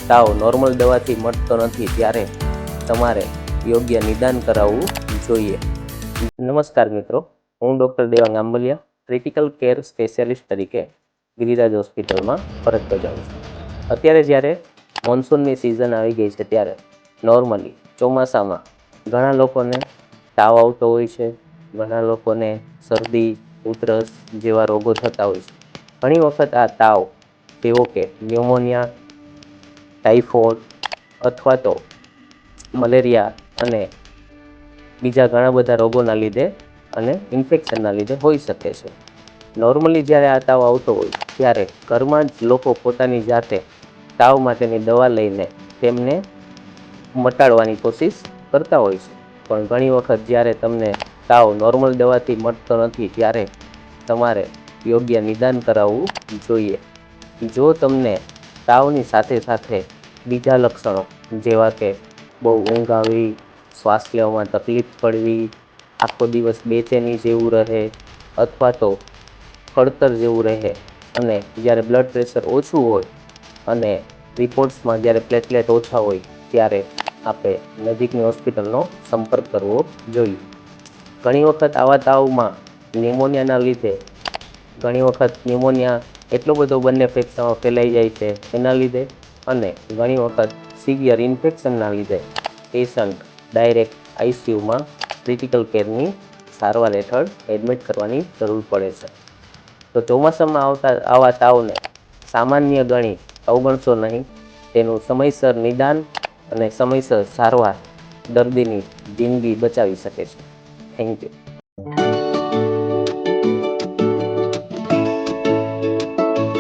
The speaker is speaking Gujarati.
તાવ નોર્મલ દવાથી મટતો નથી ત્યારે તમારે યોગ્ય નિદાન કરાવવું જોઈએ. નમસ્કાર મિત્રો, હું doctor Devang Ambaliya critical care specialist તરીકે ગિરિરાજ હોસ્પિટલમાં ફરજ બજાવું છું. અત્યારે જ્યારે મોન્સૂનની સિઝન આવી ગઈ છે ત્યારે નોર્મલી ચોમાસામાં ઘણા લોકોને તાવ આવતો હોય છે, ઘણા લોકોને શરદી, ઉધરસ જેવા રોગો થતા હોય છે. ઘણી વખત આ તાવ જેવો કે ન્યુમોનિયા, ટાઇફોઇડ અથવા તો મલેરિયા અને બીજા ઘણા બધા રોગોના લીધે અને ઇન્ફેક્શનના લીધે હોઈ શકે છે. નોર્મલી જ્યારે આ તાવ આવતો હોય ત્યારે ઘરમાં જ લોકો પોતાની જાતે તાવ માટેની દવા લઈને તેમને મટાડવાની કોશિશ કરતા હોય છે. પણ ઘણી વખત જ્યારે તમને તાવ નોર્મલ દવાથી મટતો નથી ત્યારે તમારે યોગ્ય નિદાન કરાવવું જોઈએ. જો તમને તાવની સાથે સાથે બીજા લક્ષણો જેવા કે બહુ ઊંઘ આવી, શ્વાસ લેવામાં તકલીફ પડવી, આખો દિવસ બેચેની જેવું રહે અથવા તો કળતર જેવું રહે અને જ્યારે બ્લડ પ્રેશર ઓછું હોય અને રિપોર્ટ્સમાં જ્યારે પ્લેટલેટ ઓછા હોય ત્યારે આપણે નજીકની હોસ્પિટલનો સંપર્ક કરવો જોઈએ. ઘણી વખત આવા તાવમાં ન્યુમોનિયાના લીધે ઘણી વખત ન્યુમોનિયા એટલો બધો બંને ફેફસામાં ફેલાઈ જાય છે એના લીધે અને ઘણી વખત સિવિયર ઇન્ફેક્શનના લીધે પેશન્ટ ડાયરેક્ટ આઈસીયુમાં ક્રિટિકલ કેરની સારવાર હેઠળ એડમિટ કરવાની જરૂર પડે છે. તો ચોમાસામાં આવતા આવા તાવને સામાન્ય ગણી અવગણશો નહીં. તેનું સમયસર નિદાન અને સમયસર સારવાર દર્દીની જિંદગી બચાવી શકે છે. Thank you.